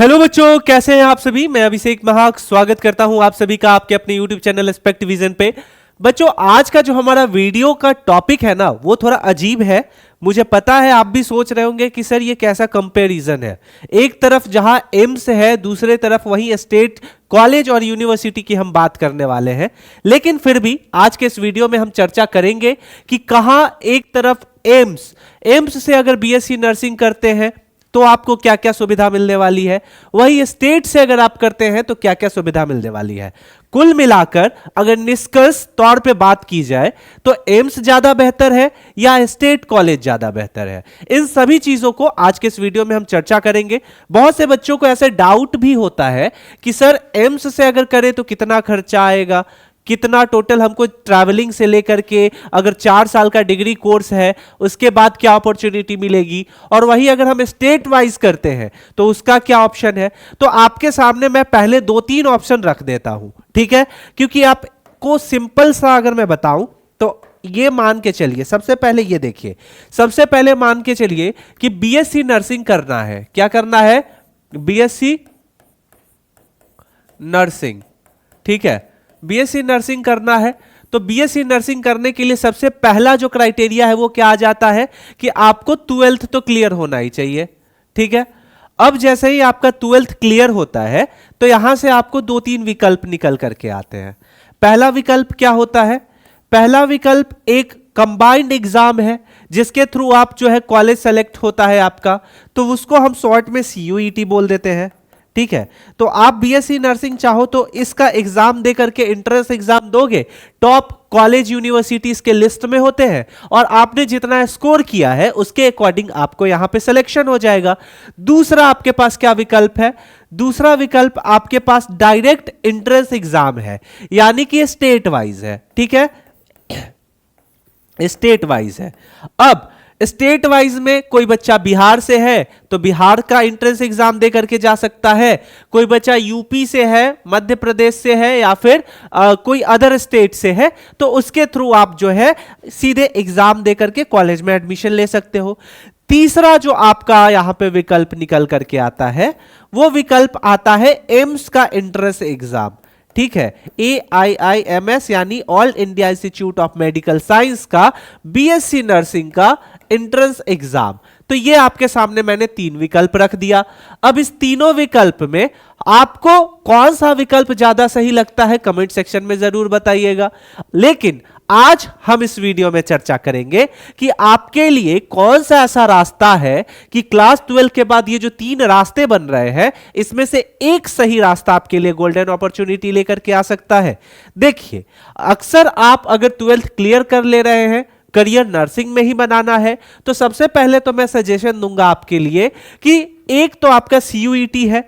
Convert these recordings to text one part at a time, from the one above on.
Hello बच्चों, कैसे हैं आप सभी। मैं अभिषेक महाक स्वागत करता हूं आप सभी का आपके अपने यूट्यूब चैनल एस्पेक्ट विजन पे। बच्चों, आज का जो हमारा वीडियो का टॉपिक है ना, वो थोड़ा अजीब है। मुझे पता है आप भी सोच रहे होंगे कि सर ये कैसा कंपैरिजन है। एक तरफ जहां एम्स है, दूसरे तरफ वहीं स्टेट कॉलेज और यूनिवर्सिटी की हम बात करने वाले हैं। लेकिन फिर भी आज के इस वीडियो में हम चर्चा करेंगे कि कहां एक तरफ एम्स से अगर बीएससी नर्सिंग करते हैं तो आपको क्या क्या सुविधा मिलने वाली है, वही स्टेट से अगर आप करते हैं तो क्या क्या सुविधा मिलने वाली है। कुल मिलाकर अगर निष्कर्ष तौर पे बात की जाए तो एम्स ज्यादा बेहतर है या स्टेट कॉलेज ज्यादा बेहतर है, इन सभी चीजों को आज के इस वीडियो में हम चर्चा करेंगे। बहुत से बच्चों को ऐसे डाउट भी होता है कि सर एम्स से अगर करें तो कितना खर्चा आएगा, कितना टोटल हमको ट्रैवलिंग से लेकर के, अगर 4 साल का डिग्री कोर्स है उसके बाद क्या अपॉर्चुनिटी मिलेगी, और वही अगर हम स्टेट वाइज करते हैं तो उसका क्या ऑप्शन है। तो आपके सामने मैं पहले 2-3 ऑप्शन रख देता हूं, ठीक है, क्योंकि आपको सिंपल सा अगर मैं बताऊं तो ये मान के चलिए, सबसे पहले ये देखिए, सबसे पहले मान के चलिए कि बीएससी नर्सिंग करना है। क्या करना है? बीएससी नर्सिंग, ठीक है, बीएससी नर्सिंग करना है। तो बीएससी नर्सिंग करने के लिए सबसे पहला जो क्राइटेरिया है वो क्या आ जाता है कि आपको 12th तो क्लियर होना ही चाहिए, ठीक है। अब जैसे ही आपका 12th क्लियर होता है तो यहां से आपको 2-3 विकल्प निकल करके आते हैं। पहला विकल्प क्या होता है? पहला विकल्प एक कंबाइंड एग्जाम है जिसके थ्रू आप जो है कॉलेज सेलेक्ट होता है आपका, तो उसको हम शॉर्ट में सीयूईटी बोल देते हैं, ठीक है। तो आप बीएससी नर्सिंग चाहो तो इसका एग्जाम दे करके एंट्रेंस एग्जाम दोगे, टॉप कॉलेज यूनिवर्सिटीज के लिस्ट में होते हैं, और आपने जितना स्कोर किया है उसके अकॉर्डिंग आपको यहां पे सिलेक्शन हो जाएगा। दूसरा आपके पास क्या विकल्प है? दूसरा विकल्प आपके पास डायरेक्ट एंट्रेंस एग्जाम है, यानी कि स्टेट वाइज है, ठीक है, स्टेट वाइज है। अब स्टेट वाइज में कोई बच्चा बिहार से है तो बिहार का एंट्रेंस एग्जाम दे करके जा सकता है, कोई बच्चा यूपी से है, मध्य प्रदेश से है, या फिर कोई अदर स्टेट से है तो उसके थ्रू आप जो है सीधे एग्जाम दे करके कॉलेज में एडमिशन ले सकते हो। तीसरा जो आपका यहां पे विकल्प निकल करके आता है वो विकल्प आता है एम्स का एंट्रेंस एग्जाम, ठीक है, AIIMS यानी all India institute of medical science का बीएससी नर्सिंग का एंट्रेंस एग्जाम। तो ये आपके सामने मैंने 3 विकल्प रख दिया। अब इस तीनों विकल्प में आपको कौन सा विकल्प ज्यादा सही लगता है कमेंट सेक्शन में जरूर बताइएगा। लेकिन आज हम इस वीडियो में चर्चा करेंगे कि आपके लिए कौन सा ऐसा रास्ता है कि क्लास 12 के बाद ये जो 3 रास्ते बन रहे हैं इसमें से एक सही रास्ता आपके लिए गोल्डन अपॉर्चुनिटी लेकर के आ सकता है। देखिए, अक्सर आप अगर 12th क्लियर कर ले रहे हैं, करियर नर्सिंग में ही बनाना है, तो सबसे पहले तो मैं सजेशन दूंगा आपके लिए कि एक तो आपका सीयूईटी है।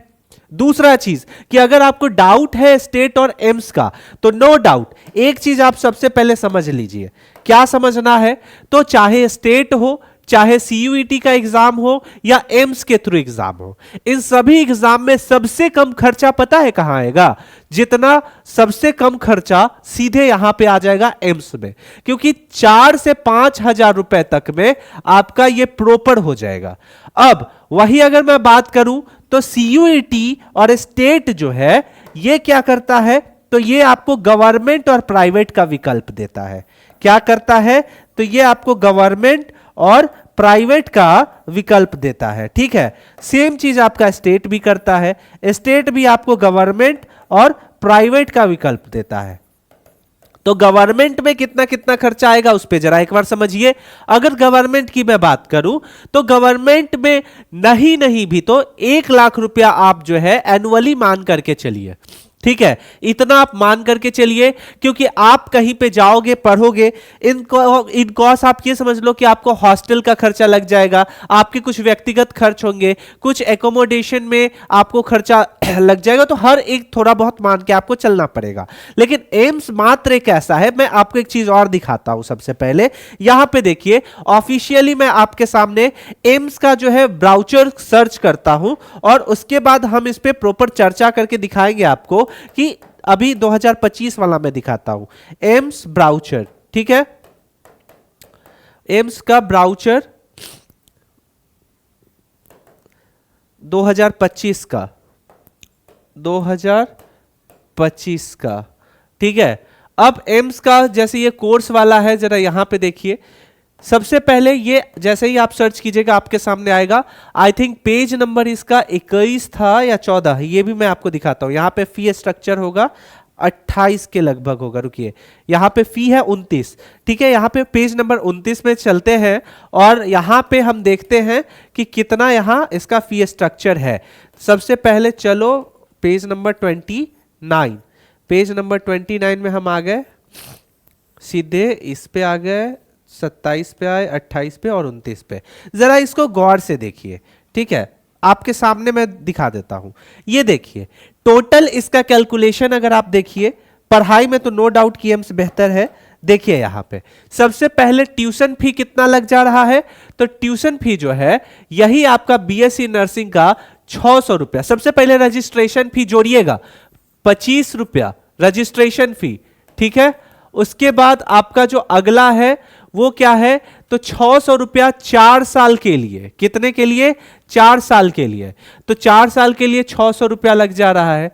दूसरा चीज कि अगर आपको डाउट है स्टेट और एम्स का तो नो डाउट एक चीज आप सबसे पहले समझ लीजिए। क्या समझना है? तो चाहे स्टेट हो, चाहे सीयूईटी का एग्जाम हो या एम्स के थ्रू एग्जाम हो, इन सभी एग्जाम में सबसे कम खर्चा पता है कहां आएगा? जितना सबसे कम खर्चा सीधे यहां पे आ जाएगा एम्स में, क्योंकि 4 से 5 हजार रुपए तक में आपका ये प्रॉपर हो जाएगा। अब वही अगर मैं बात करूं तो सीयूईटी और स्टेट जो है ये क्या करता है? तो ये आपको गवर्नमेंट और प्राइवेट का विकल्प देता है। क्या करता है? तो ये आपको गवर्नमेंट और प्राइवेट का विकल्प देता है, ठीक है। सेम चीज आपका स्टेट भी करता है, स्टेट भी आपको गवर्नमेंट और प्राइवेट का विकल्प देता है। तो गवर्नमेंट में कितना कितना खर्चा आएगा उस पे जरा एक बार समझिए। अगर गवर्नमेंट की मैं बात करूं तो गवर्नमेंट में नहीं भी तो 1 लाख रुपया आप जो है एनुअली मान करके चलिए, ठीक है, इतना आप मान करके चलिए, क्योंकि आप कहीं पे जाओगे पढ़ोगे, इनको आप ये समझ लो कि आपको हॉस्टल का खर्चा लग जाएगा, आपके कुछ व्यक्तिगत खर्च होंगे, कुछ एकोमोडेशन में आपको खर्चा लग जाएगा, तो हर एक थोड़ा बहुत मान के आपको चलना पड़ेगा। लेकिन एम्स मात्र एक ऐसा है, मैं आपको एक चीज और दिखाता हूं। सबसे पहले यहां पे देखिए, ऑफिशियली मैं आपके सामने एम्स का जो है ब्राउचर सर्च करता हूं और उसके बाद हम इस पे प्रॉपर चर्चा करके दिखाएंगे आपको कि अभी 2025 वाला मैं दिखाता हूं एम्स ब्राउचर, ठीक है, एम्स का ब्राउचर 2025 का, 2025 का। ठीक है, अब एम्स का जैसे ये कोर्स वाला है, जरा यहां पे देखिए। सबसे पहले ये जैसे ही आप सर्च कीजिएगा आपके सामने आएगा। आई थिंक पेज नंबर इसका 21 था या 14, ये भी मैं आपको दिखाता हूं। यहां पे फी स्ट्रक्चर होगा 28 के लगभग होगा। रुकिए, यहां पे फी है 29। ठीक है, यहां पे पेज नंबर 29 में चलते हैं और यहां पे हम देखते हैं कि कितना यहां इसका फी स्ट्रक्चर है। सबसे पहले चलो पेज नंबर 29, पेज नंबर 29 में हम आ गए, सीधे इस पे आ गए, 27 पे आए, 28 पे और 29 पे। जरा इसको गौर से देखिए। ठीक है, आपके सामने मैं दिखा देता हूं। ये देखिए टोटल इसका कैलकुलेशन अगर आप देखिए, पढ़ाई में तो नो डाउट कि एम्स बेहतर है। देखिए यहां पे सबसे पहले ट्यूशन फी कितना लग जा रहा है, तो ट्यूशन फी जो है यही आपका बीएससी नर्सिंग का 600 रुपया। सबसे पहले रजिस्ट्रेशन फी जोड़िएगा, 25 रुपया रजिस्ट्रेशन फी। ठीक है, उसके बाद आपका जो अगला है वो क्या है, तो 600 रुपया 4 साल के लिए। कितने के लिए? 4 साल के लिए। तो 4 साल के लिए 600 रुपया लग जा रहा है।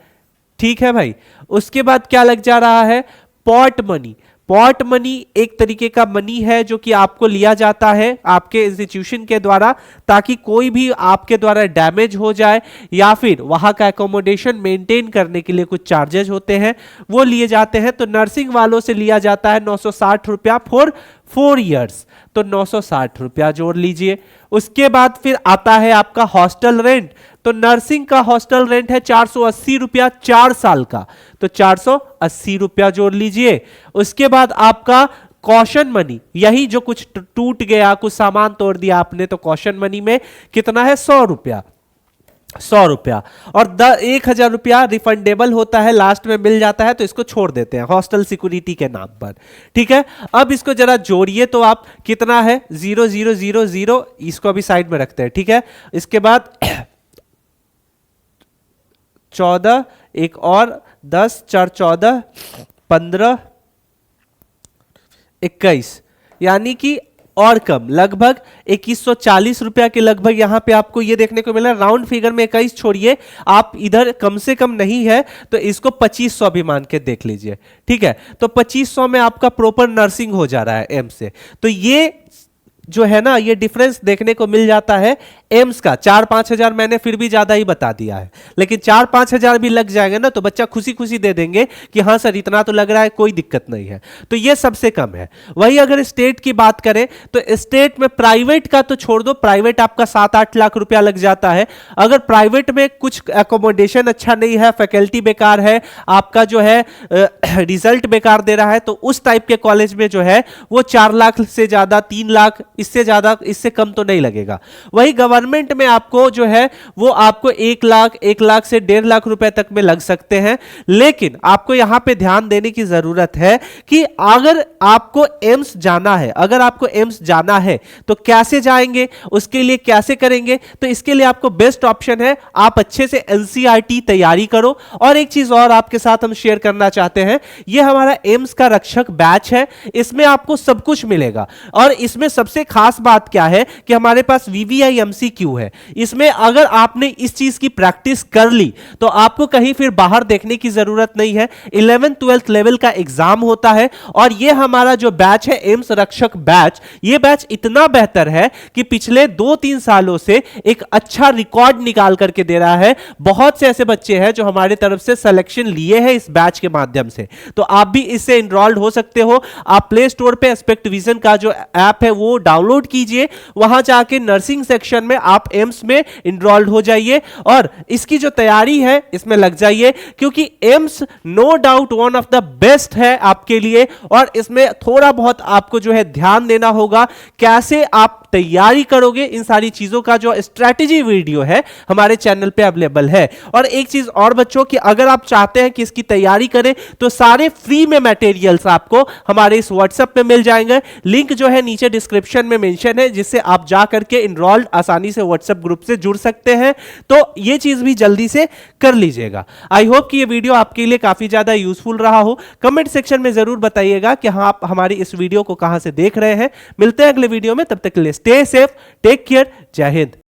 ठीक है भाई, उसके बाद क्या लग जा रहा है, पॉट मनी। पॉट मनी एक तरीके का मनी है जो कि आपको लिया जाता है आपके इंस्टीट्यूशन के द्वारा, ताकि कोई भी आपके द्वारा डैमेज हो जाए या फिर वहां का एकोमोडेशन मेंटेन करने के लिए कुछ चार्जेस होते हैं वो लिए जाते हैं। तो नर्सिंग वालों से लिया जाता है 960 रुपया फॉर 4 ईयर्स, तो 960 रुपया जोड़ लीजिए। उसके बाद फिर आता है आपका हॉस्टल रेंट। तो नर्सिंग का हॉस्टल रेंट है 480 रुपया 4 साल का, तो 480 रुपया जोड़ लीजिए। उसके बाद आपका कॉशन मनी, यही जो कुछ टूट गया, कुछ सामान तोड़ दिया आपने, तो कॉशन मनी में कितना है, 100 रुपया। 100 रुपया और 1000 रुपया रिफंडेबल होता है, लास्ट में मिल जाता है, तो इसको छोड़ देते हैं हॉस्टल सिक्योरिटी के नाम पर। ठीक है, अब इसको जरा जोड़िए तो आप कितना है, 0000, इसको अभी साइड में रखते हैं। ठीक है, इसके बाद 14, एक और 10, 4 14, 15, 21, यानी कि और कम, लगभग 2140 रुपया के लगभग यहां पे आपको ये देखने को मिला। राउंड फिगर में 21 छोड़िए, आप इधर कम से कम नहीं है तो इसको 2500 भी मान के देख लीजिए। ठीक है, तो 2500 में आपका प्रॉपर नर्सिंग हो जा रहा है एम्स से। तो ये जो है ना, ये डिफरेंस देखने को मिल जाता है एम्स का। 4-5 हजार मैंने फिर भी ज्यादा ही बता दिया है, लेकिन 4-5 हजार भी लग जाएंगे ना तो बच्चा खुशी खुशी दे देंगे कि हाँ सर इतना तो लग रहा है, कोई दिक्कत नहीं है। तो ये सबसे कम है। वही अगर स्टेट की बात करें तो स्टेट में प्राइवेट का तो छोड़ दो, प्राइवेट आपका 7-8 लाख रुपया लग जाता है। अगर प्राइवेट में कुछ एकोमोडेशन अच्छा नहीं है, फैकल्टी बेकार है, आपका जो है रिजल्ट बेकार दे रहा है, तो उस टाइप के कॉलेज में जो है वो 4 लाख से ज्यादा, 3 लाख, इससे ज्यादा, इससे कम तो नहीं लगेगा। वही गवर्नमेंट में आपको जो है वो आपको 1 लाख, 1 लाख से 1.5 लाख रुपए तक में लग सकते हैं। लेकिन आपको यहां पे ध्यान देने की जरूरत है कि अगर आपको एम्स जाना है, अगर आपको एम्स जाना है तो कैसे जाएंगे, उसके लिए कैसे करेंगे, तो इसके लिए आपको बेस्ट ऑप्शन है आप अच्छे से एनसीईआरटी तैयारी करो। और एक चीज और आपके साथ हम शेयर करना चाहते हैं, यह हमारा एम्स का रक्षक बैच है, इसमें आपको सब कुछ मिलेगा। और इसमें सबसे खास बात क्या है कि हमारे पास वीवीआई एमसीक्यू है। इसमें अगर आपने इस चीज की प्रैक्टिस कर ली तो आपको कहीं फिर बाहर देखने की जरूरत नहीं है। 11th-12th लेवल का एग्जाम होता है और यह हमारा जो बैच है एम्स रक्षक बैच, यह बैच इतना बेहतर है कि पिछले 2-3 सालों से एक अच्छा रिकॉर्ड निकाल करके दे रहा है। बहुत से ऐसे बच्चे हैं जो हमारे तरफ से सिलेक्शन लिए हैं इस बैच के माध्यम से, तो आप भी इससे इनरोल्ड हो सकते हो। आप प्ले स्टोर पे एस्पेक्ट विजन का जो ऐप है वो डाउनलोड कीजिए, वहां जाके नर्सिंग सेक्शन में आप एम्स में इनरोल्ड हो जाइए और इसकी जो तैयारी है इसमें लग जाइए, क्योंकि AIIMS no doubt one of the best है आपके लिए। और इसमें थोड़ा बहुत आपको जो है ध्यान देना होगा, कैसे आप तैयारी करोगे, इन सारी चीजों का जो स्ट्रैटेजी वीडियो है हमारे चैनल पे अवेलेबल है। और एक चीज और बच्चों की, अगर आप चाहते हैं कि इसकी तैयारी करें तो सारे फ्री में मटेरियल्स आपको हमारे इस व्हाट्सएप पे मिल जाएंगे। लिंक जो है नीचे डिस्क्रिप्शन में मेंशन है, जिससे आप जा करके इनरोल्ड आसानी से व्हाट्सएप ग्रुप से जुड़ सकते हैं। तो ये चीज भी जल्दी से कर लीजिएगा। आई होप कि ये वीडियो आपके लिए काफी ज्यादा यूजफुल रहा हो। कमेंट सेक्शन में जरूर बताइएगा कि हाँ आप हमारी इस वीडियो को कहां से देख रहे हैं। मिलते हैं अगले वीडियो में, तब तक के लिए स्टे सेफ, टेक केयर, जय हिंद।